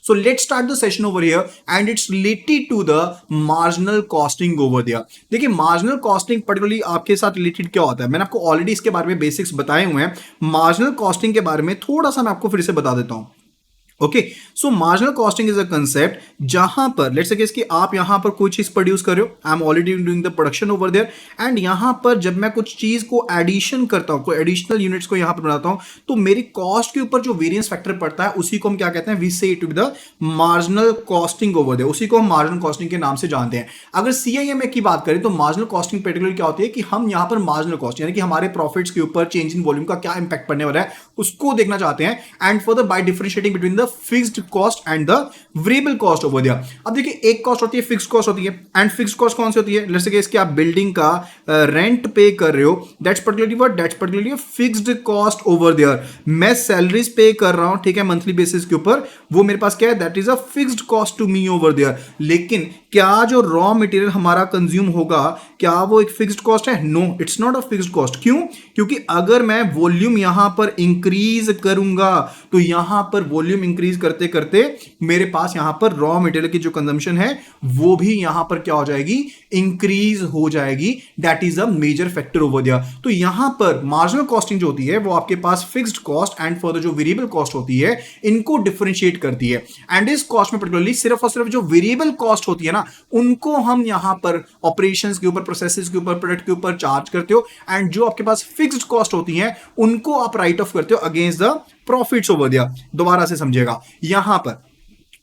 So let's start the session over here and it's related to the marginal costing over there. देखिए marginal costing particularly आपके साथ related क्या होता है, मैंने आपको ऑलरेडी इसके बारे में बेसिक्स बताए हुए हैं। मार्जिनल कॉस्टिंग के बारे में थोड़ा सा मैं आपको फिर से बता देता हूं। Okay, so marginal costing is a concept जहां पर लेट्स सपोज कि आप यहां पर कोई चीज प्रोड्यूस कर रहे हो, I am already doing the production over there, and यहां पर जब मैं कुछ चीज को एडिशन करता हूं, कोई एडिशनल यूनिट्स को यहां पर बनाता हूं, तो मेरी कॉस्ट के ऊपर जो वेरिएंस फैक्टर पड़ता है उसी को हम क्या कहते हैं, we say it to be the marginal costing over there, उसी को हम मार्जिनल कॉस्टिंग के नाम से जानते हैं। अगर सीआईएम की बात करें तो मार्जिनल कॉस्टिंग पर्टिकुलर क्या होती है कि हम यहां पर मार्जिनल कॉस्ट यानी कि हमारे प्रॉफिट्स के ऊपर चेंज इन वॉल्यूम का क्या इंपैक्ट पड़ने वाला है उसको देखना चाहते हैं, and for the by differentiating between the fixed cost and the variable cost over there. अब देखिए एक कॉस्ट होती है फिक्स्ड कॉस्ट होती है, एंड फिक्स्ड कॉस्ट कौन सी होती है, लेट्स से इसकी आप बिल्डिंग का रेंट पे कर रहे हो, that's particularly what, that's particularly fixed cost over there. मैं सैलरीज पे कर रहा हूं, ठीक है, मंथली बेसिस के ऊपर, वो मेरे पास क्या है, that is a fixed cost to me over there. लेकिन क्या जो रॉ मटेरियल हमारा कंज्यूम होगा क्या वो एक फिक्स्ड कॉस्ट है? No, it's not a fixed cost. क्यों? क्योंकि अगर मैं वॉल्यूम यहां पर इंक्रीज करूंगा तो यहां पर वॉल्यूम इंक्रीज करते करते मेरे पास यहां पर रॉ मटेरियल की जो कंजम्पशन है वो भी यहां पर क्या हो जाएगी, इंक्रीज हो जाएगी। That is a major factor over there. तो यहां पर मार्जिनल कॉस्टिंग जो होती है वो आपके पास फिक्स्ड कॉस्ट एंड फर्दर जो वेरिएबल कॉस्ट होती है इनको डिफरेंशिएट करती है। एंड इस कॉस्ट में पर्टिकुलरली सिर्फ और सिर्फ जो वेरिएबल कॉस्ट होती है ना उनको हम यहां पर ऑपरेशंस के ऊपर, प्रोसेसेस के ऊपर, प्रोडक्ट के ऊपर चार्ज करते हो, एंड जो आपके पास फिक्स्ड कॉस्ट होती है उनको आप राइट ऑफ करते हो against the profits over there. दोबारा से समझिएगा, यहां पर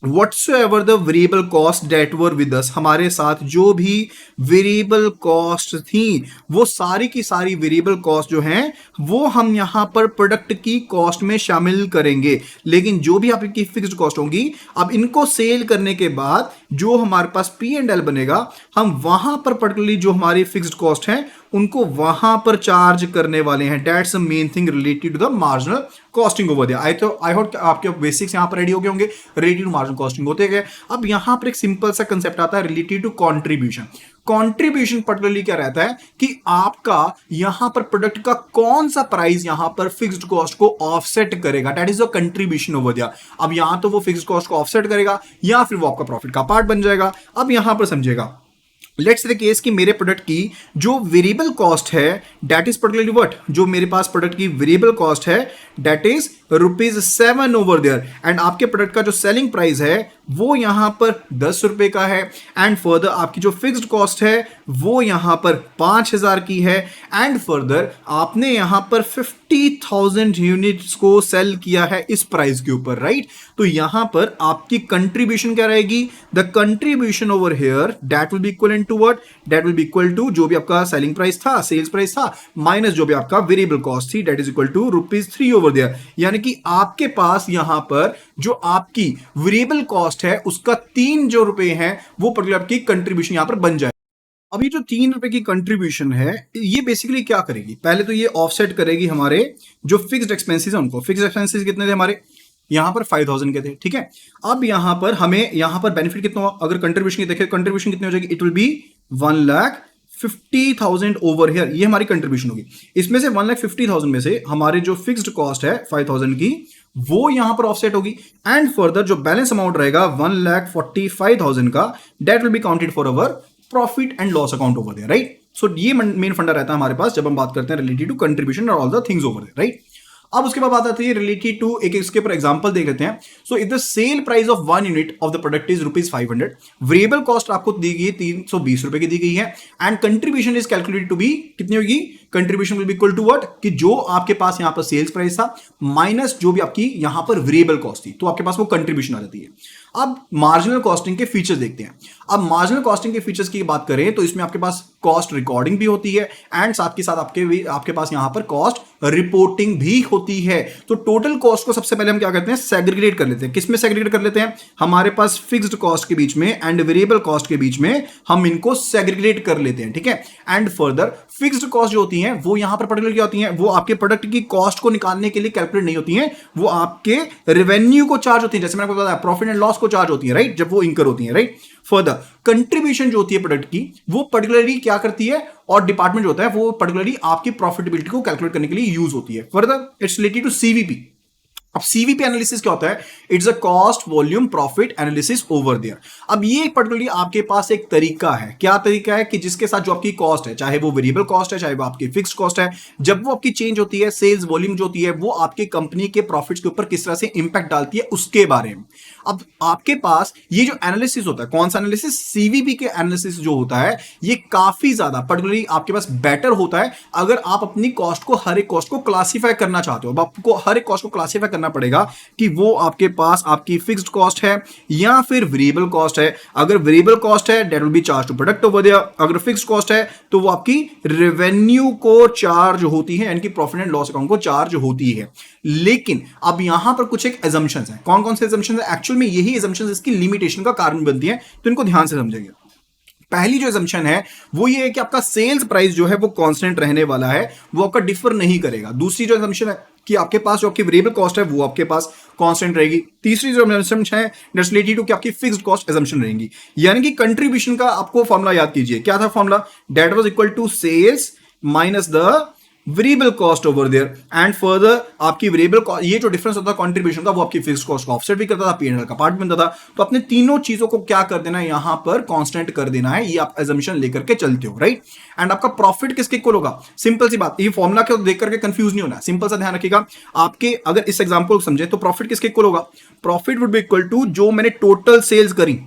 whatsoever the variable cost that were with us, हमारे साथ जो भी वेरिएबल कॉस्ट थी वो सारी की सारी वेरिएबल कॉस्ट जो हैं वो हम यहां पर प्रोडक्ट की कॉस्ट में शामिल करेंगे। लेकिन जो भी आपकी फिक्स्ड कॉस्ट होंगी, अब इनको सेल करने के बाद जो हमारे पास पी एंड एल बनेगा, हम वहां पर पर्टिकुलरली जो हमारी फिक्स्ड कॉस्ट है उनको वहां पर चार्ज करने वाले हैं। That's the main thing related to the marginal costing over there. I hope आपके बेसिक्स यहां पर रेडी हो गए होंगे रिलेटेड टू मार्जिनल कॉस्टिंग होते गए। अब यहां पर एक सिंपल सा कंसेप्ट आता है related to contribution. Contribution particularly क्या रहता है कि आपका यहां पर प्रोडक्ट का कौन सा प्राइस यहां पर फिक्स्ड कॉस्ट को ऑफसेट करेगा, that is the contribution over there. अब यहां तो वो फिक्स्ड कॉस्ट को ऑफसेट करेगा या फिर वो आपका प्रॉफिट का पार्ट बन जाएगा। अब यहां पर समझिएगा, लेट्स से केस कि मेरे प्रोडक्ट की जो वेरिएबल कॉस्ट है दैट इज पर्टिकुलरली व्हाट, जो मेरे पास प्रोडक्ट की वेरिएबल कॉस्ट है that is ₹7 over there, and आपके प्रोडक्ट का जो सेलिंग प्राइस है वो यहां पर ₹10 का है, एंड फर्दर आपकी जो फिक्स्ड कॉस्ट है वो यहां पर 5000 की है, एंड फर्दर आपने यहां पर 50,000 यूनिट्स को सेल किया है इस प्राइस के ऊपर, राइट। तो यहां पर आपकी कंट्रीब्यूशन क्या रहेगी, the contribution over here that will be equal to what, that will be equal to जो भी आपका सेलिंग प्राइस था, सेल्स प्राइस था, माइनस जो भी आपका वेरिएबल कॉस्ट थी, that is equal to ₹3 over there. यानी कि आपके पास यहां पर जो आपकी वेरिएबल कॉस्ट है उसका 3 जो रुपए हैं वो पर्टिकुलर आपकी कंट्रीब्यूशन यहां पर बन जाए। अब ये जो ₹3 की कंट्रीब्यूशन है ये बेसिकली क्या करेगी, पहले तो ये ऑफसेट करेगी हमारे जो फिक्स्ड एक्सपेंसेस है उनको। फिक्स्ड एक्सपेंसेस कितने थे हमारे, यहां पर 5000 के थे, ठीक है। अब यहां पर हमें यहां पर बेनिफिट कितना हुआ, अगर कंट्रीब्यूशन की देखें कंट्रीब्यूशन कितनी हो जाएगी, it will B 1,50,000 over here, ये हमारी कंट्रीब्यूशन होगी। इसमें से 1,50,000 में से हमारे जो फिक्स्ड कॉस्ट है 5,000 की वो यहां पर ऑफसेट होगी, एंड फर्दर जो बैलेंस अमाउंट रहेगा 1,45,000 का that will be counted for our profit and loss account over there, right. So ये मेन फंडा रहता है हमारे पास जब हम बात करते हैं रिलेटेड टू कंट्रीब्यूशन और all the things over there, right. अब उसके बाद बात आती है रिलेटेड टू एक इसके ऊपर एग्जांपल देख लेते हैं। So if the sale price of 1 unit of the product is ₹500, variable cost आपको दी गई है ₹320 की दी गई है, and contribution is calculated to be कितनी होगी, contribution will be equal to what, कि जो आपके पास यहां पर सेल्स प्राइस था माइनस जो भी आपकी यहां पर वेरिएबल कॉस्ट थी, तो आपके पास वो कंट्रीब्यूशन आ जाती है। अब मार्जिनल कॉस्टिंग के फीचर्स देखते हैं। अब मार्जिनल कॉस्टिंग के फीचर्स की बात करें तो इसमें आपके पास कॉस्ट रिकॉर्डिंग भी होती है, एंड साथ के साथ आपके पास यहां पर कॉस्ट रिपोर्टिंग भी होती है। तो टोटल कॉस्ट को सबसे पहले हम क्या करते हैं, सेग्रीगेट कर लेते हैं। किसमें सेग्रीगेट कर लेते हैं, हमारे पास फिक्स्ड कॉस्ट के बीच में एंड वेरिएबल कॉस्ट के बीच में हम इनको सेग्रीगेट कर लेते हैं, ठीक है। एंड फर्दर फिक्स्ड कॉस्ट जो होती हैं वो यहां पर पर्टिकुलर क्या होती हैं, वो आपके प्रोडक्ट की कॉस्ट को निकालने के लिए कैलकुलेट नहीं होती हैं, वो आपके रेवेन्यू को चार्ज होती है, जैसे मैंने आपको बताया प्रॉफिट एंड लॉस को चार्ज होती है, राइट, जब वो इंकर होती है, राइट। फर्दर कंट्रीब्यूशन जो होती है प्रोडक्ट की वो पर्टिकुलरली क्या करती है, और डिपार्टमेंट जो होता है वो पर्टिकुलरली आपकी प्रॉफिटेबिलिटी को कैलकुलेट करने के लिए यूज होती है। Further it's related to CVP. अब सीवीपी एनालिसिस क्या होता है? It's a cost volume profit analysis over there. अब ये पर्टिकुलरली आपके पास एक तरीका है, क्या तरीका है कि जिसके साथ जो आपकी कॉस्ट है, चाहे वो वेरिएबल कॉस्ट है, चाहे वो आपकी फिक्स्ड कॉस्ट है, जब वो आपकी चेंज होती है, सेल्स वॉल्यूम जो होती है, वो आपके कंपनी के प्रॉफिट्स के ऊपर किस तरह से इंपैक्ट डालती है उसके बारे में। अब आपके पास ये जो एनालिसिस होता है, कौन सा एनालिसिस? सीवीपी के एनालिसिस जो होता है, ये काफी ज्यादा पर्टिकुलरली आपके पास बेटर होता है अगर आप अपनी कॉस्ट को, हर एक कॉस्ट को क्लासीफाई करना चाहते हो। अब आपको हर एक कॉस्ट को क्लासीफाई करना पड़ेगा कि वो आपके पास आपकी फिक्स्ड कॉस्ट है या फिर वेरिएबल कॉस्ट है। अगर वेरिएबल कॉस्ट है, that will be charge to product over there. अगर फिक्स्ड कॉस्ट है तो वो आपकी रेवेन्यू को चार्ज होती है, यानी कि प्रॉफिट एंड लॉस अकाउंट को चार्ज होती है। लेकिन अब यहां पर कुछ एक एजम्पशंस हैं। कौन कौन से एजम्पशंस हैं? एक्चुअल में यही एजम्पशंस इसकी लिमिटेशन का कारण बनती है, तो इनको ध्यान से समझेंगे। पहली जो एजम्पशन है वो ये है कि आपका सेल्स प्राइस जो है वो कांस्टेंट रहने वाला है, वो आपका डिफर नहीं करेगा। दूसरी जो एजम्पशन है कि आपके पास जो आपकी वेरिएबल कॉस्ट है वो आपके पास कांस्टेंट रहेगी। तीसरी जो एजम्पशन है दैट्स रिलेटेड टू कि आपकी फिक्स्ड कॉस्ट एजम्पशन रहेंगी। यानी कि कंट्रीब्यूशन का आपको फॉर्मूला याद कीजिए, क्या था formula? That was equal to sales minus the variable cost over there. And further आपकी वेरिएबल कॉस्ट, ये जो डिफरेंस होता है कंट्रीब्यूशन का, वो आपकी फिक्स्ड कॉस्ट को ऑफसेट भी करता था, पीएनएल का पार्ट बनता था। तो अपने तीनों चीजों को क्या कर देना है, यहां पर कांस्टेंट कर देना है। ये आप एजम्पशन लेकर के चलते हो, राइट? एंड आपका प्रॉफिट किसके इक्वल होगा? सिंपल सी बात, ये फॉर्मुला को देख करके कंफ्यूज नहीं होना, सिंपल सा ध्यान रखिएगा। आपके अगर इस एग्जांपल को समझे तो प्रॉफिट किसके इक्वल होगा? Profit would be equal to जो मैंने टोटल सेल्स करी।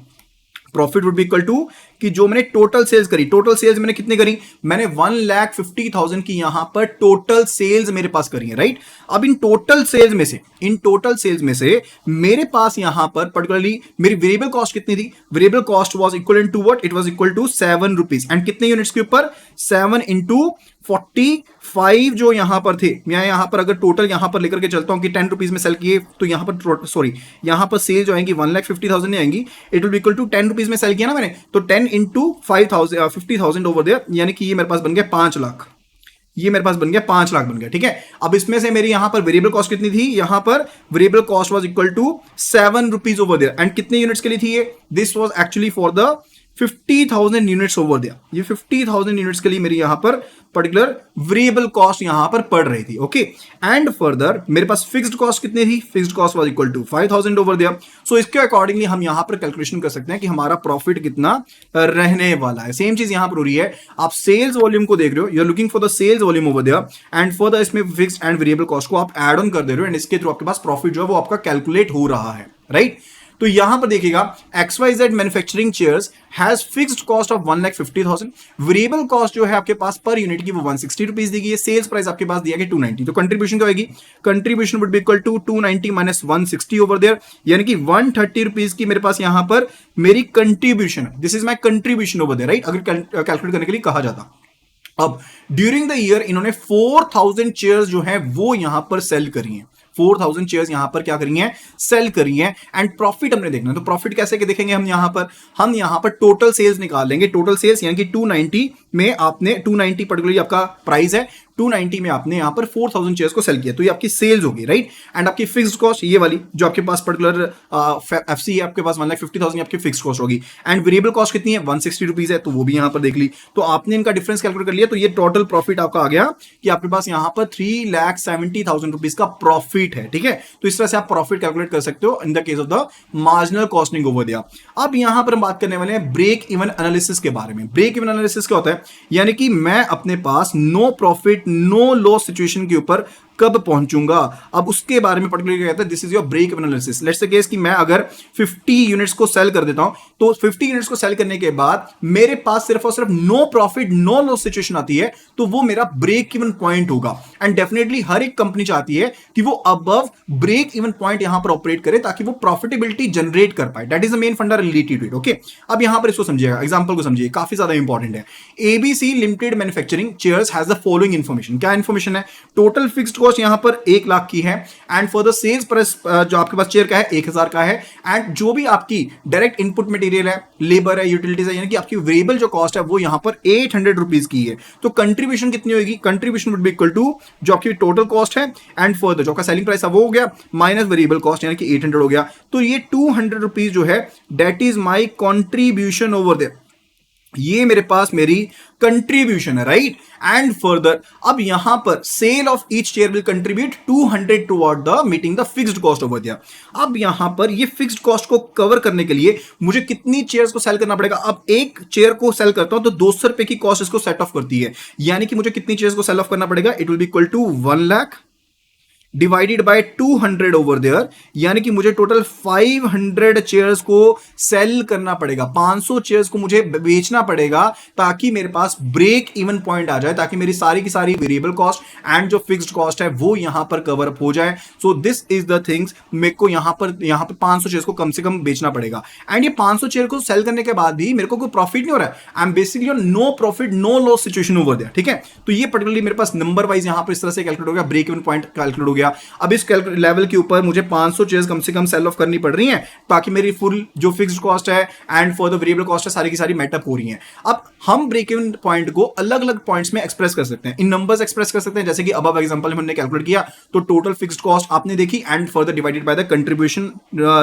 Profit would be equal to कि जो मैंने टोटल सेल्स करी, टोटल सेल्स मैंने कितनी करी? मैंने 1,50,000 की यहां पर टोटल सेल्स मेरे पास करी है, राइट? अब इन टोटल सेल्स में से मेरे पास यहां पर पर्टिकुलरली मेरी वेरिएबल कॉस्ट कितनी थी? Variable cost was equal to what? It was equal to 7 rupees. And कितने यूनिट्स के ऊपर? 7 इंटू 45 जो यहां पर थे। मैं यहां पर अगर टोटल यहां पर लेकर के चलता हूं कि 10 रुपीज में सेल किए, तो यहां पर सॉरी, यहां पर सेल जो आएंगी 1,50,000 नहीं आएंगी, it will be equal to 10 rupees में सेल किया ना मैंने, तो 10 इंटू 50,000 ओवर देयर, यानी कि ये मेरे पास बन गया 5 लाख। ये मेरे पास बन गया 5 लाख बन गया, ठीक है? अब इसमें से मेरी यहां पर वेरिएबल कॉस्ट कितनी थी? यहां पर variable cost was equal to 7 rupees over there. And कितने यूनिट्स के लिए थी ये? This was actually for the 50,000 units over there. ये 50,000 यूनिट्स के लिए मेरी यहां पर पर्टिकुलर वेरिएबल कॉस्ट यहां पर पड़ रही थी, ओके? एंड फर्दर मेरे पास फिक्स्ड कॉस्ट कितनी थी? Fixed cost was equal to 5,000 over there. So इसके अकॉर्डिंगली हम यहां पर कैलकुलेशन कर सकते हैं कि हमारा प्रॉफिट कितना रहने वाला है। सेम चीज यहां पर हो रही है, आप सेल्स वॉल्यूम को देख रहे हो, you are looking for the sales volume over there, and further इसमें फिक्स्ड एंड वेरिएबल कॉस्ट को आप एड ऑन कर दे रहे हो, एंड इसके थ्रू आपके पास प्रॉफिट जो है वो आपका कैलकुलेट हो रहा है, राइट? तो यहां पर देखिएगा XYZ manufacturing chairs has fixed cost of 1,50,000। Variable cost जो है आपके पास पर यूनिट की वो 160 रुपीज दी गई है। सेल्स प्राइस आपके पास दिया गया 290। तो कंट्रीब्यूशन क्या होगी? Contribution would be equal to 290 minus 160 over there, यानी कि 130 रुपीज की मेरे पास यहां पर मेरी कंट्रीब्यूशन है। This is my contribution over there, right? अगर कैलकुलेट करने के लिए कहा जाता। अब ड्यूरिंग द ईयर इन्होंने 4,000 चेयर्स जो है वो यहां पर सेल करी हैं। 4,000 चेयर्स यहां पर क्या करी हैं? सेल करी हैं। एंड प्रॉफिट हमने देखना है, तो प्रॉफिट कैसे के देखेंगे हम यहां पर टोटल सेल्स निकाल लेंगे। टोटल सेल्स यानी कि 290 में आपने 290 पर्टिकुलरली आपका प्राइस है, 290 में आपने यहां पर 4,000 चेयर्स को सेल किया, तो ये आपकी सेल्स होगी, राइट? एंड आपकी फिक्स्ड कॉस्ट ये वाली जो आपके पास पर्टिकुलर एफसी है आपके पास 1,50,000 आपकी फिक्स्ड कॉस्ट होगी। एंड वेरिएबल कॉस्ट कितनी है? 160 रुपीज है, तो वो भी यहां पर देख ली। तो आपने इनका डिफरेंस कैलकुलेट कर लिया, तो ये टोटल प्रॉफिट आपका आ गया कि आपके पास यहां पर 3,70,000 रुपीज का प्रॉफिट है, ठीक है? तो इस तरह से आप प्रॉफिट कैलकुलेट कर सकते हो in the case of the marginal costing over there. अब यहां पर हम बात करने वाले हैं ब्रेक इवन एनालिसिस के बारे में। ब्रेक इवन एनालिसिस क्या होता है? यानी कि मैं अपने पास no profit no loss situation के ऊपर कब पहुंचूंगा, अब उसके बारे में पर्टिकुलरली कहता है this is your break even analysis. Let's say case कि मैं अगर 50 यूनिट्स को सेल कर देता हूं, तो 50 यूनिट्स को सेल करने के बाद मेरे पास सिर्फ और सिर्फ no profit no loss situation आती है, तो वो मेरा ब्रेक इवन पॉइंट होगा। एंड डेफिनेटली हर एक कंपनी चाहती है कि वो अबव ब्रेक इवन पॉइंट यहां पर ऑपरेट करे ताकि वो प्रॉफिटेबिलिटी जनरेट कर पाए। दैट इज द मेन फंडा रिलेटेड टू इट, ओके? अब यहां पर इसको समझिएगा, एग्जांपल को समझिए, काफी ज्यादा इंपॉर्टेंट है। ABC limited manufacturing chairs has the following information. क्या इंफॉर्मेशन है? टोटल फिक्स्ड कॉस्ट यहां पर 1 लाख की है, and for the sales price जो आपके पास चेयर का है 1,000 का है। एंड जो भी आपकी डायरेक्ट इनपुट मटेरियल है, लेबर है, यूटिलिटीज है, यानी कि आपकी वेरिएबल जो कॉस्ट है वो यहां पर 800 रुपीज की है। तो कंट्रीब्यूशन कितनी होगी? Contribution would be equal to जो आपकी टोटल कॉस्ट है एंड फर्दर जो आपका सेलिंग प्राइस है वो हो गया माइनस वेरिएबल कॉस्ट यानी कि 800 हो गया। तो ये 200 रुपीज जो है that is my contribution over there. ये मेरे पास मेरी कंट्रीब्यूशन है, राइट। एंड फर्दर अब यहां पर sale of each share will contribute 200 toward the meeting the fixed cost over there. अब यहां पर ये फिक्स्ड कॉस्ट को कवर करने के लिए मुझे कितनी चेयर्स को सेल करना पड़ेगा। अब एक चेयर को सेल करता हूं तो 200 रुपए की कॉस्ट इसको सेट ऑफ करती है, यानी कि मुझे कितनी चेयर्स को सेल ऑफ करना पड़ेगा। It will be equal to 1 lakh divided by 200 over there, यानी कि मुझे टोटल 500 चेयर्स को सेल करना पड़ेगा, 500 चेयर्स को मुझे बेचना पड़ेगा ताकि मेरे पास ब्रेक इवन पॉइंट आ जाए, ताकि मेरी सारी की सारी वेरिएबल कॉस्ट एंड जो फिक्स्ड कॉस्ट है वो यहां पर कवर अप हो जाए। So this is the things, मेरे को यहां पर 500 चेयर्स को कम से कम बेचना पड़ेगा। एंड ये 500 चेयर को सेल करने के बाद भी मेरे को कोई प्रॉफिट नहीं हो रहा है। I am basically no profit no loss situation over there, ठीक है। तो ये पर्टिकुलरली मेरे पास नंबर वाइज यहां पर इस तरह से कैलकुलेट हो गया, ब्रेक इवन पॉइंट कैलकुलेट हो गया। अब इस लेवल के ऊपर मुझे 500 चेयर्स कम से कम सेल ऑफ करनी पड़ रही हैं ताकि मेरी फुल जो फिक्स्ड कॉस्ट है and for the variable cost है सारी की सारी मेटअप हो रही हैं। अब हम ब्रेक इवन पॉइंट को अलग अलग पॉइंट्स में एक्सप्रेस कर सकते हैं, इन नंबर्स एक्सप्रेस कर सकते हैं, जैसे कि अब एग्जांपल हमने कैलकुलेट किया तो टोटल फिक्स्ड कॉस्ट आपने देखी and further divided by the contribution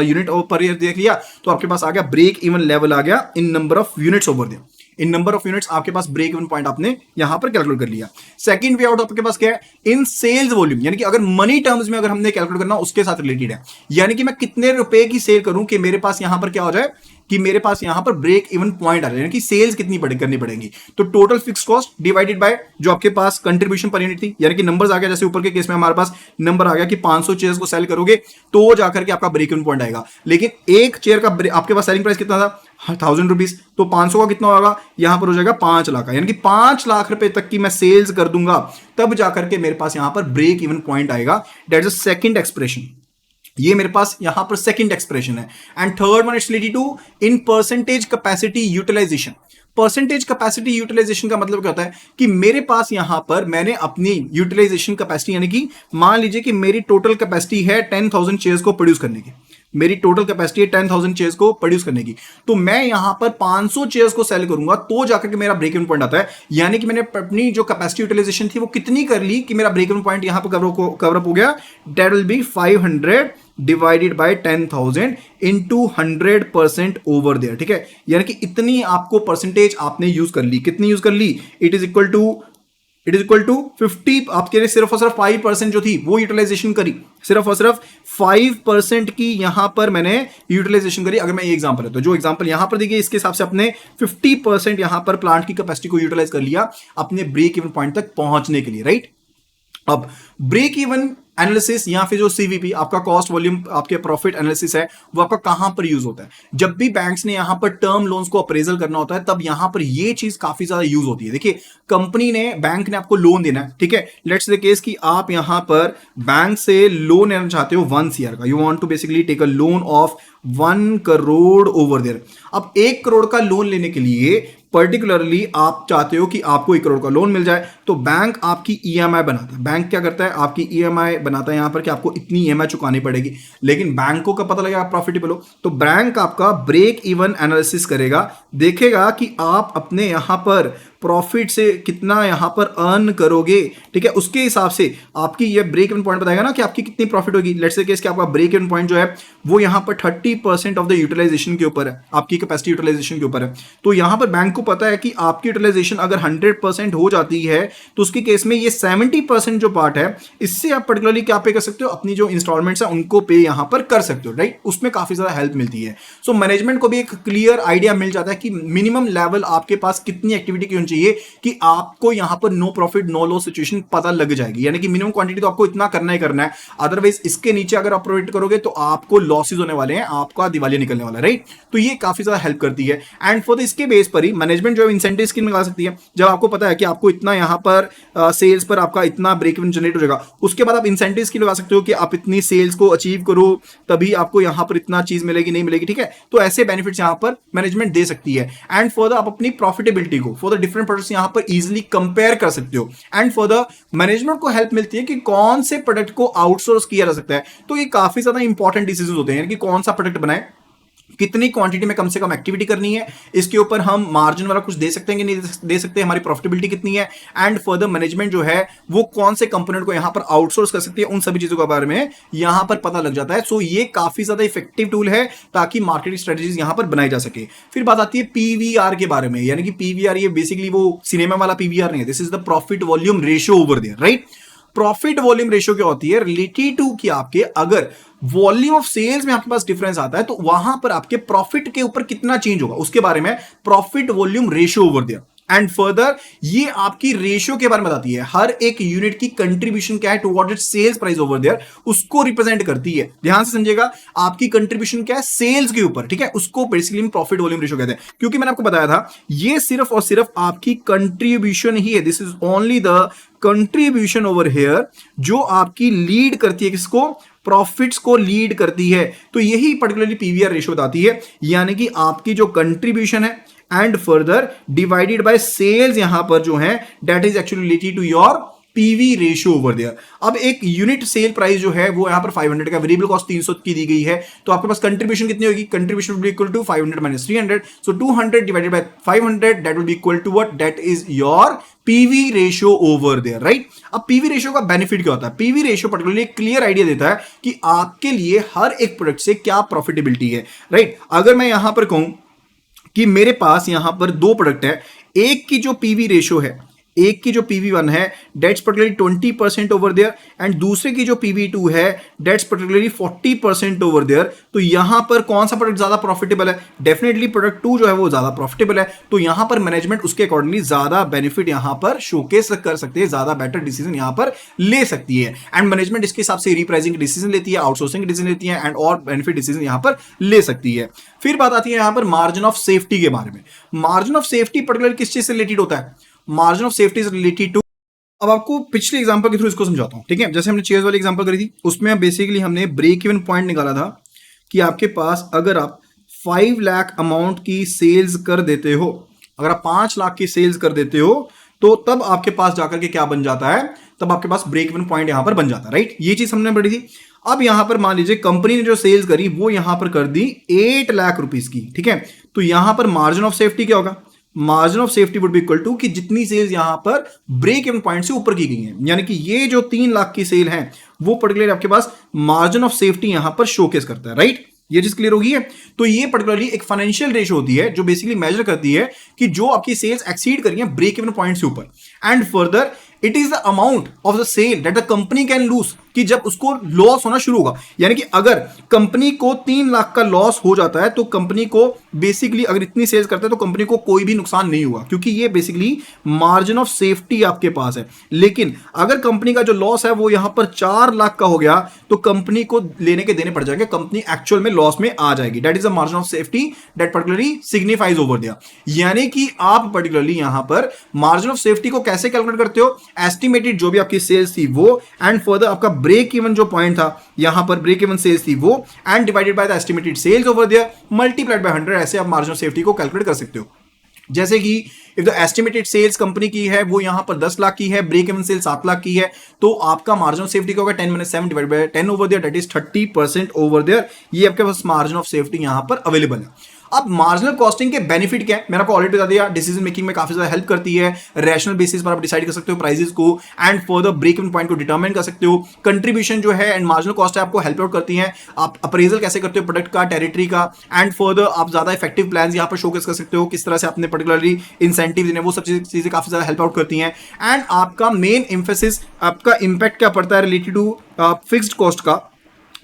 unit per year देख लिया, तो आपके पास आ गया ब्रेक इवन लेवल आ गया in number of units over there. In number of units आपके पास ब्रेक इवन पॉइंट आपने यहां पर कैलकुलेट कर लिया। सेकंड वे आउट आपके पास क्या है, इन सेल्स वॉल्यूम, यानी कि अगर मनी टर्म्स में अगर हमने कैलकुलेट करना उसके साथ रिलेटेड है, यानी कि मैं कितने रुपए की सेल करूं कि मेरे पास यहां पर क्या हो जाए कि मेरे पास यहां पर ब्रेक इवन पॉइंट आ जाए, यानी कि सेल्स कितनी करनी पड़ेगी। तो total fix cost divided by जो आपके पास कंट्रीब्यूशन पर यूनिट थी, यानी कि नंबर्स आ गया, जैसे ऊपर के केस में हमारे पास नंबर आ गया कि 500 चेयर्स को सेल करोगे तो जाकर के आपका ब्रेक इवन पॉइंट आएगा। लेकिन एक चेयर का आपके पास सेलिंग प्राइस कितना था, 1000 रुपीज, तो 500 का कितना होगा, यहां पर हो जाएगा 5 लाख का, यानी कि 5 लाख रुपए तक की मैं सेल्स कर दूंगा तब जाकर के मेरे पास यहां पर ब्रेक इवन पॉइंट आएगा। That is the second expression, ये मेरे पास यहां पर सेकंड एक्सप्रेशन है। And third one it's related to in percentage capacity utilisation. Percentage capacity utilisation का मतलब क्या होता है कि मेरे पास यहां पर मैंने अपनी यूटिलाइजेशन कैपेसिटी, यानी कि मान लीजिए कि मेरी टोटल कैपेसिटी है 10,000 चेयर्स को प्रोड्यूस करने की, मेरी टोटल कैपेसिटी है 10,000 चेयर्स को प्रोड्यूस करने की, तो मैं यहां पर 500 चेयर्स को सेल करूंगा तो जाकर के मेरा ब्रेक इवन पॉइंट आता है, यानी कि मैंने अपनी जो कैपेसिटी यूटिलाइजेशन थी वो कितनी कर ली कि मेरा ब्रेक इवन पॉइंट यहां पर कवर अप हो गया। That will be 500 divided by 10,000 into 100% over there, ठीक है। यानी कि इतनी आपको परसेंटेज आपने यूज कर ली, कितनी यूज कर ली, इट इज इक्वल टू 50, आपके लिए सिर्फ और सिर्फ 5% जो थी वो यूटिलाइजेशन करी, सिर्फ और सिर्फ 5% की यहां पर मैंने यूटिलाइजेशन करी। अगर मैं ये एग्जांपल है तो जो एग्जांपल यहां पर देखिए इसके हिसाब से अपने 50% यहां पर प्लांट की कैपेसिटी को यूटिलाइज कर लिया अपने ब्रेक इवन पॉइंट तक पहुंचने के लिए, राइट। अब ब्रेक इवन एनालिसिस या फिर जो सीवीपी आपका कॉस्ट वॉल्यूम आपके प्रॉफिट एनालिसिस है वो आपका कहां पर यूज होता है, जब भी बैंक्स ने यहां पर टर्म लोन्स को अप्रेजल करना होता है तब यहां पर ये चीज काफी ज्यादा यूज होती है। देखिए कंपनी ने, बैंक ने आपको लोन देना है, ठीक है। लेट्स से केस कि आप यहां पर बैंक से लोन लेना चाहते हो 1 CR का, you want to basically take a loan of 1 crore over there. अब 1 करोड़ का लोन लेने के लिए पर्टिकुलरली आप चाहते हो कि आपको 1 करोड़ का लोन मिल जाए, तो बैंक आपकी ईएमआई बनाता है। बैंक क्या करता है, आपकी ईएमआई बनाता है यहां पर कि आपको इतनी ईएमआई चुकानी पड़ेगी। लेकिन बैंक को कब पता लगेगा आप प्रॉफिटेबल हो, तो बैंक आपका ब्रेक इवन एनालिसिस करेगा, देखेगा कि आप अपने यहां पर प्रॉफिट से कितना यहां पर अर्न करोगे, ठीक है। उसके हिसाब से आपकी ये ब्रेक इवन पॉइंट बताएगा ना कि आपकी कितनी प्रॉफिट होगी। लेट्स से केस कि आपका ब्रेक इवन पॉइंट जो है वो यहां पर 30% ऑफ द यूटिलाइजेशन के ऊपर है, आपकी कैपेसिटी यूटिलाइजेशन के ऊपर है। तो यहां पर बैंक को पता है कि आपकी यूटिलाइजेशन अगर 100% हो जाती है तो उसके केस में ये 70% जो पार्ट है इससे आप पर्टिकुलरली क्या पे कर सकते हो, अपनी जो इंस्टॉलमेंट्स है उनको पे यहां पर कर सकते हो, राइट। उसमें काफी ज्यादा हेल्प मिलती है। सो मैनेजमेंट को भी एक क्लियर आइडिया मिल जाता है कि मिनिमम लेवल आपके पास कितनी एक्टिविटी की होनी चाहिए कि आपको यहां पर no profit no loss situation पता लग जाएगी, यानी कि मिनिमम क्वांटिटी तो आपको इतना करना है। अदरवाइज इसके नीचे अगर आप प्रोवाइड करोगे तो आपको लॉसेज होने वाले हैं, आपका दिवालिया निकलने वाला है, राइट। तो ये काफी ज्यादा हेल्प करती है। एंड फॉर इसके बेस पर ही मैनेजमेंट जो इंसेंटिव स्कीम लगा सकती है। जब आपको पता है कि आपको इतना यहां पर सेल्स पर आपका इतना ब्रेक इवन जनरेट हो जाएगा, उसके बाद आप इंसेंटिव स्कीम लगा सकते हो कि आप इतनी सेल्स को अचीव करो तभी आपको यहां पर इतना चीज मिलेगी, नहीं मिलेगी, ठीक है। तो ऐसे बेनिफिट्स यहां पर मैनेजमेंट दे सकती है। एंड फॉर आप अपनी प्रॉफिटेबिलिटी को फॉर द डिफरेंट प्रोडक्ट्स यहां पर इजीली कंपेयर कर सकते हो। एंड फॉर द मैनेजमेंट को हेल्प मिलती है कि कौन से प्रोडक्ट को आउटसोर्स किया जा सकता है। तो ये काफी ज्यादा इंपॉर्टेंट डिसीजन होते हैं, यानी कि कौन सा प्रोडक्ट बनाए कितनी क्वांटिटी में कम से कम एक्टिविटी करनी है, इसके ऊपर हम मार्जिन वाला कुछ दे सकते हैं कि नहीं दे सकते, हमारी प्रॉफिटेबिलिटी कितनी है, एंड फर्दर मैनेजमेंट जो है वो कौन से कंपोनेंट को यहां पर आउटसोर्स कर सकती है, उन सभी चीजों के बारे में यहां पर पता लग जाता है। सो ये काफी ज्यादा इफेक्टिव टूल है ताकि मार्केटिंग स्ट्रेटेजीज यहां पर बनाई जा सके। फिर बात आती है पीवीआर के बारे में, यानी कि पीवीआर ये बेसिकली वो सिनेमा वाला पीवीआर नहीं है, this is the profit volume ratio over there, right. Profit volume ratio क्या होती है, रिलेटेड टू कि आपके अगर वॉल्यूम ऑफ सेल्स में आपके पास डिफरेंस आता है तो वहां पर आपके प्रॉफिट के ऊपर कितना चेंज होगा उसके बारे में profit volume ratio over there. And further ये आपकी रेशियो के बारे में बताती है, हर एक यूनिट की कंट्रीब्यूशन क्या है towards its sales price over there, उसको रिप्रेजेंट करती है। ध्यान से समझिएगा, आपकी कंट्रीब्यूशन क्या है सेल्स के ऊपर, ठीक है, उसको बेसिकली हम प्रॉफिट वॉल्यूम रेशियो कहते हैं। क्योंकि मैंने आपको बताया था ये सिर्फ और सिर्फ आपकी कंट्रीब्यूशन ही है, this is only the contribution over here जो आपकी लीड करती है किसको, प्रॉफिट्स को लीड करती है। तो यही पर्टिकुलरली पीवीआर रेशियो बताती है, यानी कि आपकी जो कंट्रीब्यूशन है and further divided by sales यहां पर जो है that is actually related to your PV ratio over there. अब एक यूनिट सेल प्राइस जो है वो यहां पर 500 का, वेरिएबल कॉस्ट 300 की दी गई है, तो आपके पास कंट्रीब्यूशन कितनी होगी, contribution will be equal to 500 minus 300, so 200 divided by 500 that will be equal to what, that is your PV ratio over there, right. अब पीवी रेशियो का बेनिफिट क्या होता है, PV ratio particularly clear idea देता है कि आपके लिए हर एक प्रोडक्ट से क्या प्रॉफिटेबिलिटी है, राइट। अगर मैं यहां पर कहूं कि मेरे पास यहां पर दो प्रोडक्ट है, एक की जो पीवी रेशियो है, एक की जो PV1 है that's particularly 20% over there, and दूसरे की जो PV2 है डेट्स पर्टिकुलरली 40% ओवर देयर, तो यहां पर कौन सा प्रोडक्ट ज्यादा प्रॉफिटेबल है, डेफिनेटली प्रोडक्ट 2 जो है वो ज्यादा प्रॉफिटेबल है। तो यहां पर मैनेजमेंट उसके अकॉर्डिंगली ज्यादा बेनिफिट यहां पर शोकेस कर सकते हैं, ज्यादा बेटर डिसीजन यहां पर ले सकती है, एंड मैनेजमेंट इसके हिसाब से रीप्राइसिंग डिसीजन लेती है, आउटसोर्सिंग डिसीजन लेती है, एंड और बेनिफिट डिसीजन यहां पर ले सकती है। फिर बात आती है यहां पर मार्जिन ऑफ सेफ्टी के बारे में। मार्जिन ऑफ सेफ्टी पर्टिकुलर किस चीज से रिलेटेड होता है, margin of safety is related to, अब आपको पिछले एग्जांपल के थ्रू इसको समझाता हूं, ठीक है। जैसे हमने चेयर्स वाली एग्जांपल करी थी उसमें बेसिकली हमने ब्रेक इवन पॉइंट निकाला था कि आपके पास अगर आप 5 लाख अमाउंट की सेल्स कर देते हो, अगर आप 5 लाख की सेल्स कर देते हो तो तब आपके पास जाकर के क्या बन जाता है, तब आपके पास ब्रेक इवन पॉइंट यहां पर बन जाता है, राइट। ये चीज हमने पढ़ी थी। अब यहां पर मान लीजिए कंपनी ने जो सेल्स करी वो यहां पर कर दी 8 लाख रुपीस की, ठीक है। तो यहां पर मार्जिन ऑफ सेफ्टी क्या होगा, margin of safety would be equal to कि जितनी सेल्स यहां पर ब्रेक इवन पॉइंट से ऊपर की गई हैं, यानी कि ये जो 3 लाख की सेल है वो पर्टिकुलर आपके पास मार्जिन ऑफ सेफ्टी यहां पर शोकेस करता है, राइट। ये चीज क्लियर होगी है। तो ये पर्टिकुलरली एक फाइनेंशियल रेशियो होती है जो बेसिकली मेजर करती है कि जो आपकी सेल्स एक्सीड कर रही है ब्रेक इवन पॉइंट से ऊपर, and further it is the amount of the sale that the company can lose, कि जब उसको लॉस होना शुरू होगा, यानी कि अगर कंपनी को 3 लाख का लॉस हो जाता है तो कंपनी को बेसिकली अगर इतनी सेल्स करता है तो कंपनी को कोई भी नुकसान नहीं हुआ, क्योंकि ये बेसिकली मार्जिन ऑफ सेफ्टी आपके पास है। लेकिन अगर कंपनी का जो लॉस है वो यहां पर 4 लाख का हो गया तो कंपनी को लेने के देने पड़ जाएंगे, कंपनी एक्चुअल में लॉस में आ जाएगी। That is the margin of safety that particularly signifies over दिया। यानी कि आप पर्टिकुलरली यहां पर मार्जिन ऑफ सेफ्टी को कैसे कैलकुलेट करते हो, एस्टिमेटेड जो भी आपकी सेल्स थी वो, एंड फर्दर आपका ब्रेक इवन जो पॉइंट था यहां पर ब्रेक इवन सेल्स थी वो, and divided by the estimated sales over there multiplied by 100, ऐसे आप मार्जिन ऑफ सेफ्टी को कैलकुलेट कर सकते हो। जैसे कि if the estimated sales company की है वो यहां पर 10 लाख की है, ब्रेक इवन सेल 7 लाख की है, तो आपका मार्जिन ऑफ सेफ्टी का होगा 10 - 7 divided by 10 over there, that is 30% over there. ये आपके पास मार्जिन ऑफ सेफ्टी यहां पर अवेलेबल है। अब मार्जिनल कॉस्टिंग के बेनिफिट क्या है, मैंने आपको ऑलरेडी बता दिया, डिसीजन मेकिंग में काफी ज्यादा हेल्प करती है, रैशनल बेसिस पर आप डिसाइड कर सकते हो प्राइसेस को, and further break even point को डिटरमाइन कर सकते हो। कंट्रीब्यूशन जो है एंड मार्जिनल कॉस्ट है आपको हेल्प आउट करती है, आप अप्रेजल कैसे करते हो प्रोडक्ट का, टेरिटरी का, एंड फर्दर आप ज्यादा इफेक्टिव प्लान यहां पर शोकेस कर सकते हो, किस तरह से आपने पर्टिकुलरली इंसेंटिव देने, वो सब चीजें काफी ज्यादा हेल्प आउट करती हैं। एंड आपका मेन एम्फेसिस, आपका इंपैक्ट क्या पड़ता है रिलेटेड टू फिक्स्ड कॉस्ट का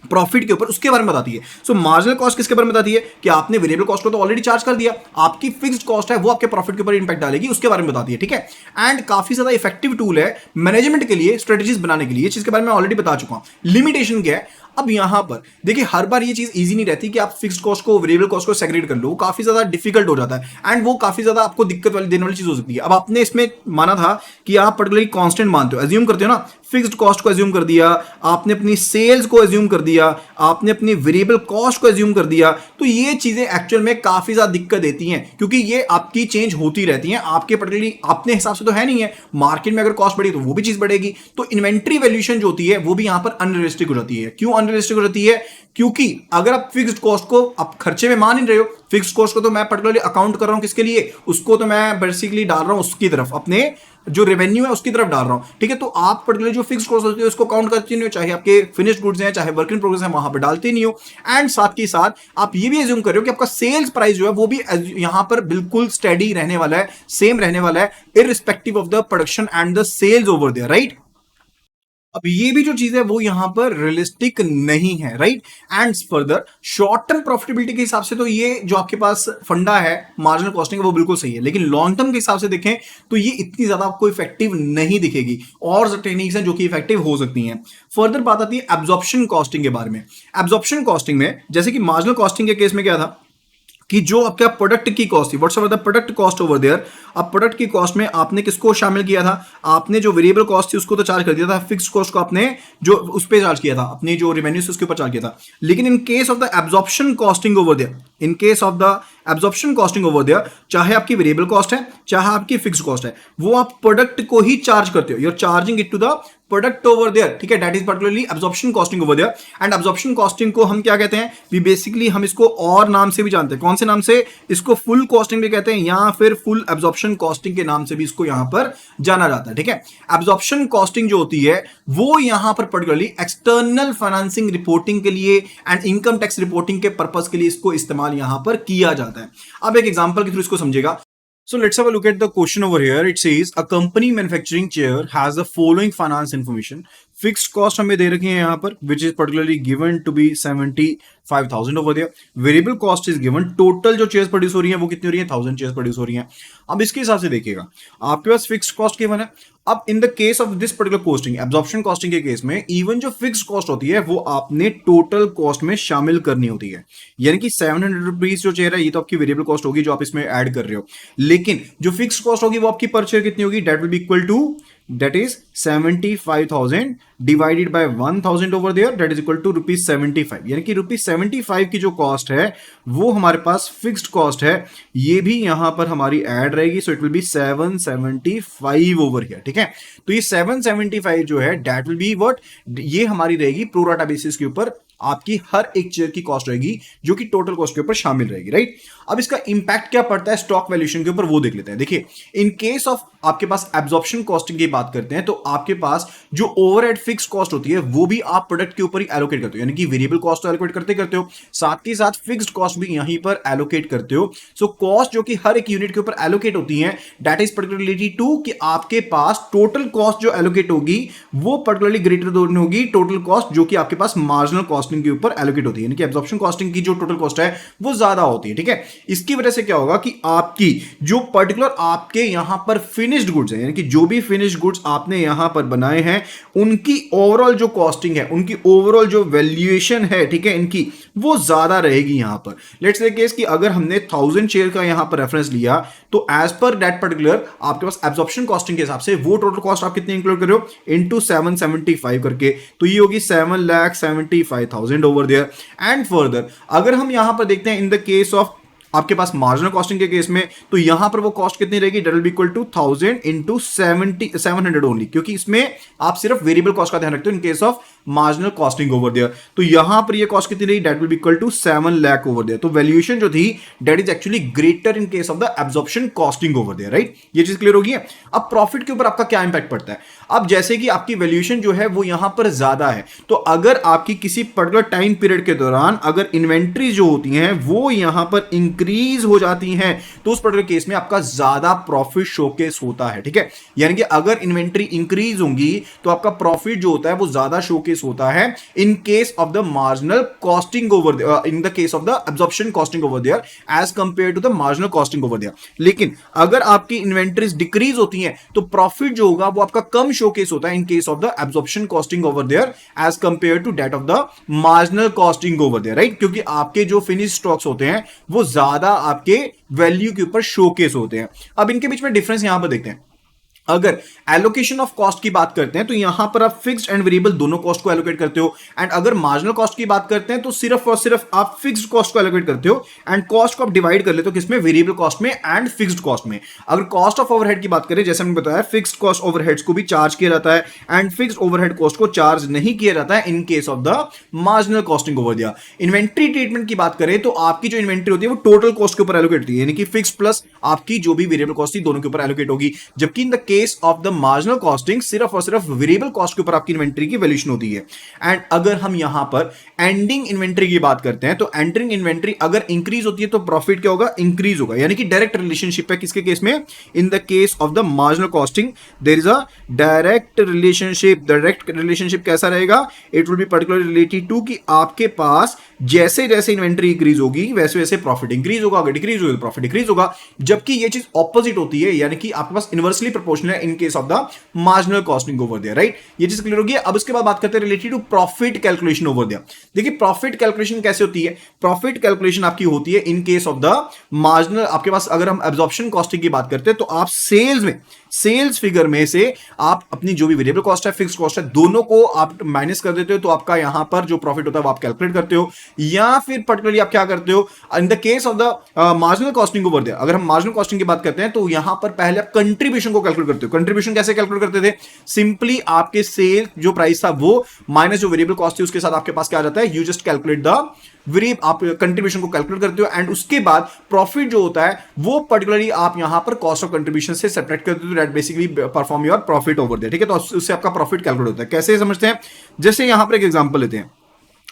प्रॉफिट के ऊपर, उसके बारे में बताती है। सो मार्जिनल कॉस्ट किसके बारे में बताती है कि आपने वेरिएबल कॉस्ट को तो ऑलरेडी चार्ज कर दिया, आपकी फिक्स्ड कॉस्ट है वो आपके प्रॉफिट के ऊपर इंपैक्ट डालेगी, उसके बारे में बताती है, ठीक है। एंड काफी ज्यादा इफेक्टिव टूल है मैनेजमेंट के लिए, स्ट्रेटजीज बनाने के लिए, चीज के बारे में ऑलरेडी बता चुका हूं। लिमिटेशन क्या है, अब यहां पर देखिए हर बार ये चीज इजी नहीं रहती कि आप फिक्स्ड कॉस्ट को वेरिएबल कॉस्ट को सेग्रीगेट कर लो, वो काफी ज्यादा डिफिकल्ट हो जाता है एंड वो काफी ज्यादा आपको दिक्कत वाली देने वाली चीज हो सकती है। अब आपने इसमें माना था कि आप पर्टिकुलरली कांस्टेंट मानते हो, एज्यूम करते हो ना, फिक्स्ड कॉस्ट को एज्यूम कर दिया आपने, अपनी सेल्स को एज्यूम कर दिया आपने, अपनी वेरिएबल कॉस्ट को एज्यूम कर दिया, तो ये चीजें एक्चुअल में काफी ज्यादा दिक्कत देती हैं, क्योंकि ये आपकी चेंज होती रहती हैं, आपके पर्टिकुलरली अपने हिसाब से तो है नहीं है, मार्केट में अगर कॉस्ट बढ़ी तो वो भी चीज बढ़ेगी, तो इन्वेंट्री वैल्यूएशन जो होती है वो भी यहां पर अनरियलिस्टिक हो जाती है। क्यों अनरियलिस्टिक हो जाती है? क्योंकि अगर आप फिक्स्ड कॉस्ट को आप खर्चे में मान ही रहे हो, फिक्स्ड कॉस्ट को तो मैं पर्टिकुलरली अकाउंट कर रहा हूं किसके लिए, उसको तो मैं बेसिकली डाल रहा हूं उसकी तरफ, अपने जो रेवेन्यू है उसकी तरफ डाल रहा हूं, ठीक है। तो आप पर्टिकुलर जो फिक्स कॉस्ट होती है उसको काउंट करते नहीं हो, चाहे आपके फिनिश्ड गुड्स हैं चाहे वर्क इन प्रोग्रेस है, वहां पर डालते नहीं हो। एंड साथ के साथ आप ये भी एज्यूम कर रहे हो कि आपका सेल्स प्राइस जो है वो भी यहां पर बिल्कुल स्टेडी रहने वाला है, सेम रहने वाला है, irrespective of the production and the sales over there, right. अब ये भी जो चीज है वो यहां पर रियलिस्टिक नहीं है, right. And further short term profitability के हिसाब से तो ये जो आपके पास फंडा है मार्जिनल कॉस्टिंग वो बिल्कुल सही है, लेकिन लॉन्ग टर्म के हिसाब से देखें तो ये इतनी ज्यादा आपको इफेक्टिव नहीं दिखेगी, और टेक्निक्स हैं जो कि इफेक्टिव हो सकती हैं। फर्दर बात आती है एब्जॉर्प्शन कॉस्टिंग के बारे में। एब्जॉर्प्शन कॉस्टिंग में जैसे कि मार्जिनल कॉस्टिंग के केस में क्या था कि जो आपका प्रोडक्ट की कॉस्ट थी, whatsoever the product cost over there, अब प्रोडक्ट की कॉस्ट में आपने किसको शामिल किया था, आपने जो वेरिएबल कॉस्ट थी उसको तो चार्ज कर दिया था, फिक्स कॉस्ट को आपने जो उस पर चार्ज किया था, अपनी जो रेवेन्यू उसके ऊपर चार्ज किया था। लेकिन in case of the absorption costing over there, in case of the absorption costing over there, चाहे आपकी वेरिएबल कॉस्ट है चाहे आपकी फिक्स कॉस्ट है, वो आप प्रोडक्ट को ही चार्ज करते हो, you are charging it to the product over there, ठीक है। That is particularly absorption costing over there. And absorption costing को हम क्या कहते हैं, वी बेसिकली हम इसको और नाम से भी जानते हैं, कौन से नाम से, इसको फुल कॉस्टिंग भी कहते हैं या फिर फुल एब्जॉर्प्शन कॉस्टिंग के नाम से भी इसको यहां पर जाना जाता है, ठीक है। एब्जॉर्प्शन कॉस्टिंग जो होती है वो यहां पर पर्टिकुलरली एक्सटर्नल फाइनेंसिंग रिपोर्टिंग के लिए एंड इनकम टैक्स रिपोर्टिंग के पर्पस के लिए इसको इस्तेमाल यहां पर किया जाता है। अब एक एग्जांपल के थ्रू इसको समझेगा। So let's have a look at the question over here. It says a company manufacturing chair has the following finance information. Fixed cost हमें दे रखी है यहाँ पर, which is particularly given to be 75,000 over there. Variable cost is given. Total जो chairs produce हो रही हैं वो कितनी हो रही है, 1000 chairs प्रोड्यूस हो रही हैं। अब इसके हिसाब से देखिएगा, आपके पास फिक्स कॉस्ट गिवन है। अब इन the case of this particular costing, absorption costing के केस में इवन जो फिक्स कॉस्ट होती है वो आपने टोटल कॉस्ट में शामिल करनी होती है। यानी कि 700 रुपीज जो चेयर है ये तो आपकी वेरिएबल कॉस्ट होगी जो आप इसमें ऐड कर रहे हो, लेकिन जो फिक्स कॉस्ट होगी वो आपकी पर चेयर कितनी होगी, that will be equal to, that is 75,000 divided by 1000 over there, that is equal to rupees 75। यानी कि rupees 75 की जो कॉस्ट है वो हमारे पास फिक्स्ड कॉस्ट है, ये भी यहां पर हमारी ऐड रहेगी, so it will B 775 over here, ठीक है। तो ये 775 जो है दैट विल बी व्हाट, ये हमारी रहेगी प्रोराटा बेसिस के ऊपर, आपकी हर एक चेयर की कॉस्ट रहेगी जो कि टोटल कॉस्ट के ऊपर शामिल रहेगी, राइट। अब इसका इंपैक्ट क्या पड़ता है स्टॉक वैल्यूएशन के ऊपर वो देख लेते हैं। देखिए इन केस ऑफ आपके पास एब्जॉर्प्शन कॉस्टिंग की बात करते हैं तो आपके पास जो ओवरहेड फिक्स कॉस्ट होती है वो भी आप प्रोडक्ट के ऊपर ही एलोकेट करते हो, यानी कि वेरिएबल कॉस्ट तो एलोकेट करते हो, साथ ही साथ फिक्स्ड कॉस्ट भी यहीं पर एलोकेट करते हो। सो कॉस्ट जो कि हर एक यूनिट के ऊपर एलोकेट होती है दैट इज पर्टिकुलरली टू कि आपके पास टोटल कॉस्ट जो एलोकेट होगी वो पर्टिकुलरली ग्रेटर होगी टोटल कॉस्ट जो कि आपके पास मार्जिनल कॉस्टिंग के ऊपर एलोकेट होती है, यानी कि एब्जॉर्प्शन कॉस्टिंग की जो टोटल कॉस्ट है वो ज्यादा होती है, ठीक है। इसकी वजह से क्या होगा कि आपकी जो पर्टिकुलर आपके यहां पर फिनिश्ड गुड्स है, यानी कि जो भी फिनिश्ड गुड्स आपने यहां पर बनाए हैं उनकी ओवरऑल जो कॉस्टिंग है, उनकी ओवरऑल जो वैल्यूएशन है, ठीक है, इनकी वो ज्यादा रहेगी यहां पर। लेट्स से केस कि अगर हमने 1000 शेयर का यहां पर रेफरेंस लिया तो एज पर दैट पर्टिकुलर आपके पास एब्जॉर्प्शन कॉस्टिंग के हिसाब से वो टोटल कॉस्ट आप कितनी इंक्लूड कर रहे हो इनटू 775 करके, तो ये होगी 7,75,000 ओवर देयर। एंड फर्दर अगर हम यहां पर देखते हैं इन द केस ऑफ आपके पास मार्जिनल कॉस्टिंग के केस में, तो यहां पर वो कॉस्ट कितनी रहेगी, that will be equal to 1000 into 700 only, क्योंकि इसमें आप सिर्फ वेरिएबल कॉस्ट का ध्यान रखते हो in case of marginal costing over there. तो यहां पर ये कॉस्ट कितनी रही, that will be equal to 7 lakh over there. तो वैल्यूएशन जो थी that is actually greater in case of the absorption costing over there, right. ये चीज क्लियर होगी। अब प्रॉफिट के ऊपर आपका क्या इंपैक्ट पड़ता है, अब जैसे कि आपकी वैल्यूएशन जो है वो यहां पर ज्यादा है, तो अगर आपकी किसी पर्टिकुलर टाइम पीरियड के दौरान अगर इन्वेंट्री जो होती हैं वो यहां पर इंक्रीज हो जाती हैं तो उस पर्टिकुलर केस में आपका ज्यादा प्रॉफिट शोकेस होता है, ठीक है। यानी कि अगर इन्वेंट्री इंक्रीज होंगी तो आपका प्रॉफिट जो होता है वो ज्यादा शोकेस होता है in case of the marginal costing over, in the case of the absorption costing over there as compare to the marginal costing over there. लेकिन अगर आपकी इन्वेंट्रीज डिक्रीज होती हैं तो प्रॉफिट जो होगा वो आपका कम शोकेस होता है in case of the absorption costing over there as compare to that of the marginal costing over there, right. क्योंकि आपके जो फिनिश स्टॉक्स होते हैं वो ज्यादा आपके वैल्यू के ऊपर शोकेस होते हैं। अब इनके बीच में डिफरेंस यहां पर देखते हैं। अगर एलोकेशन ऑफ कॉस्ट की बात करते हैं तो यहां पर आप फिक्स्ड एंड वेरिएबल दोनों कॉस्ट को एलोकेट करते हो, एंड अगर मार्जिनल कॉस्ट की बात करते हैं तो सिर्फ और सिर्फ आप फिक्स्ड कॉस्ट को एलोकेट करते हो, एंड कॉस्ट को आप डिवाइड कर लेते हो किसमें, वेरिएबल कॉस्ट में एंड फिक्स्ड कॉस्ट में। अगर कॉस्ट ऑफ ओवरहेड की बात करें, जैसे हमने बताया फिक्स्ड कॉस्ट ओवरहेड्स को भी चार्ज किया जाता है एंड फिक्स्ड ओवरहेड कॉस्ट को चार्ज नहीं किया जाता है in case of the marginal costing over दिया। इन्वेंट्री ट्रीटमेंट की बात करें तो आपकी जो इन्वेंट्री होती है वो टोटल कॉस्ट के ऊपर एलोकेट होती है, यानी कि फिक्स्ड प्लस आपकी जो भी वेरिएबल कॉस्ट थी दोनों के ऊपर एलोकेट होगी, जबकि इन the case of the marginal costing सिर्फ और सिर्फ वेरिएबल कॉस्ट के ऊपर आपकी इन्वेंट्री की वैल्यूएशन होती है। एंड अगर हम यहां पर एंडिंग इन्वेंट्री की बात करते हैं तो एंटरिंग इन्वेंट्री अगर इंक्रीज होती है तो प्रॉफिट क्या होगा, इंक्रीज होगा, यानी कि डायरेक्ट रिलेशनशिप है किसके केस में, in the case of the marginal costing there is a direct relationship. Direct relationship कैसा रहेगा, it will be particularly related to कि आपके पास जैसे जैसे इन्वेंट्री इंक्रीज होगी वैसे वैसे प्रॉफिट इंक्रीज होगा, अगर डिक्रीज होगी तो प्रॉफिट डिक्रीज होगा, जबकि ये चीज ऑपोजिट होती है, यानी कि आपके पास इनवर्सली प्रोपोर्शनल है in case of the marginal costing over there, right. ये चीज क्लियर होगी। अब उसके बाद बात करते हैं related to profit calculation over there. देखिए प्रॉफिट कैलकुलेशन कैसे होती है, प्रॉफिट कैलकुलेशन आपकी होती है in case of the marginal, आपके पास अगर हम एब्जॉर्प्शन कॉस्टिंग की बात करते हैं तो आप सेल्स में, सेल्स फिगर में से आप अपनी जो भी वेरिएबल कॉस्ट है, फिक्स्ड कॉस्ट है, दोनों को आप माइनस कर देते हो, तो आपका यहां पर जो प्रॉफिट होता है वो आप कैलकुलेट करते हो, या फिर पर्टिकुलरली आप क्या करते हो in the case of the marginal costing over there. अगर हम मार्जिनल कॉस्टिंग की बात करते हैं तो यहां पर पहले आप कंट्रीब्यूशन को कैलकुलेट करते हो। कंट्रीब्यूशन कैसे कैलकुलेट करते थे, सिंपली आपके सेल जो प्राइस था वो माइनस जो वेरिएबल कॉस्ट थी उसके साथ आपके पास क्या आ जाता है, you just calculate the variable, आप कंट्रीब्यूशन को कैलकुलेट करते हो, एंड उसके बाद प्रॉफिट जो होता है वो पर्टिकुलरली आप यहां पर कॉस्ट ऑफ कंट्रीब्यूशन से सब्ट्रैक्ट करते हो, that basically perform your profit over there, ठीक है। तो उससे आपका प्रॉफिट कैलकुलेट होता है। कैसे समझते हैं, जैसे यहां पर एक एग्जांपल लेते हैं,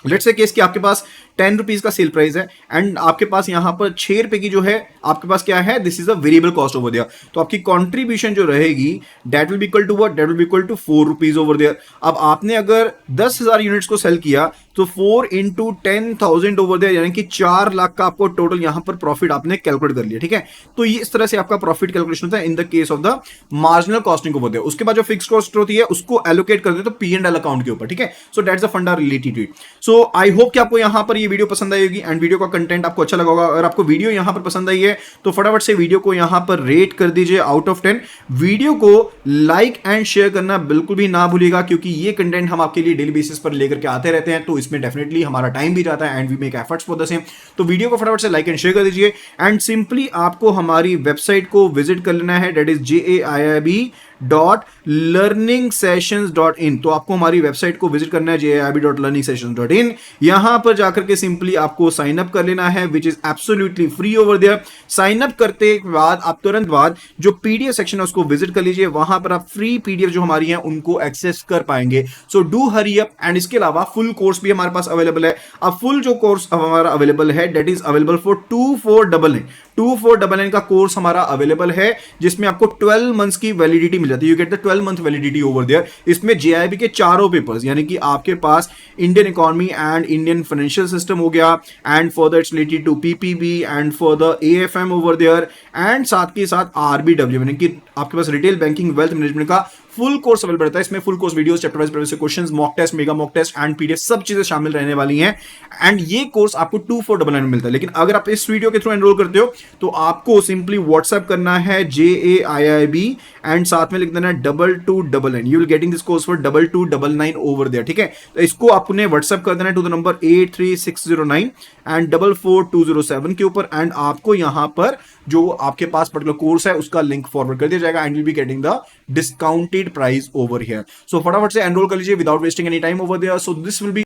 लेट्स से केस कि आपके पास 10 रुपीज का सेल प्राइस है एंड आपके पास यहां पर 6 रुपए की जो है आपके पास क्या है, this is a variable cost over there. तो आपकी कंट्रीब्यूशन जो रहेगी that will be equal to what, that will be equal to 4 rupees over there. अब आपने अगर 10,000 यूनिट्स को सेल किया तो 4 इंटू 10,000 ओवर देयर, यानी कि 4 लाख का आपको टोटल यहां पर प्रॉफिट आपने कैलकुलेट कर लिया, ठीक है। तो ये इस तरह से आपका प्रॉफिट कैलकुलेशन होता है in the case of the marginal costing over there. उसके बाद जो फिक्स्ड कॉस्ट होती है उसको एलोकेट कर दे तो P&L अकाउंट के ऊपर, ठीक है। So that's the funda related to it. So I hope कि आपको यहां पर ये वीडियो पसंद आई होगी एंड वीडियो का कंटेंट आपको अच्छा लगा होगा। अगर आपको वीडियो यहां पर पसंद आई है तो फटाफट से वीडियो को यहां पर रेट कर दीजिए आउट ऑफ 10। वीडियो को लाइक एंड शेयर करना बिल्कुल भी ना भूलिएगा, क्योंकि ये कंटेंट हम आपके लिए डेली बेसिस पर लेकर के आते रहते हैं, तो इसमें डेफिनेटली हमारा टाइम भी जाता है and we make efforts for the same. तो वीडियो को फटाफट से लाइक एंड शेयर कर दीजिए, एंड सिंपली आपको हमारी वेबसाइट को विजिट कर लेना है, दैट इज JAIIB.learningsessions.in। तो आपको हमारी वेबसाइट को विजिट करना है JAIIB.learningsessions.in। यहां पर जाकर के सिंपली आपको साइन अप कर लेना है, which is absolutely free over there. Sign up करते के बाद आप तुरंत बाद जो पीडीएफ सेक्शन है उसको विजिट कर लीजिए, वहां पर आप फ्री पीडीएफ जो हमारी है उनको एक्सेस कर पाएंगे। So do hurry up. And इसके अलावा फुल कोर्स भी हमारे पास अवेलेबल है। अब फुल जो कोर्स हमारा अवेलेबल है दैट इज अवेलेबल फॉर 2499 का कोर्स हमारा अवेलेबल है, जिसमें आपको 12 मंथ्स की वैलिडिटी मिल जाती है। You get the 12 month validity over there. इसमें जेआईबी के चारों पेपर्स, यानी कि आपके पास Indian economy and Indian financial system हो गया, and for its related to PPB and for the AFM over there, and साथ के साथ आरबीडब्ल्यू, यानी कि आपके पास रिटेल बैंकिंग वेल्थ मैनेजमेंट का फुल कोर्स अवेलेबल रहता है। इसमें full course videos, chapter wise previous questions, mock test, mega mock test and PDF सब चीजें शामिल रहने वाली हैं। एंड ये कोर्स आपको 2499 में मिलता है। लेकिन अगर आप इस वीडियो के थ्रू एनरोल करते हो तो आपको सिंपली व्हाट्सएप करना है JAIIB एंड साथ में लिख देना है 2299। You will getting this course for 2299 over there, ठीक है। तो इसको आपने व्हाट्सएप कर देना है टू द नंबर 83609 एंड 44207 के ऊपर, एंड आपको यहां पर जो आपके पास पर्टिकुलर कोर्स है उसका लिंक फॉरवर्ड कर दिया जाएगा, and will be getting the discounted price over here. So फटाफट से एनरोल कर लीजिए without wasting any time over there. So this will B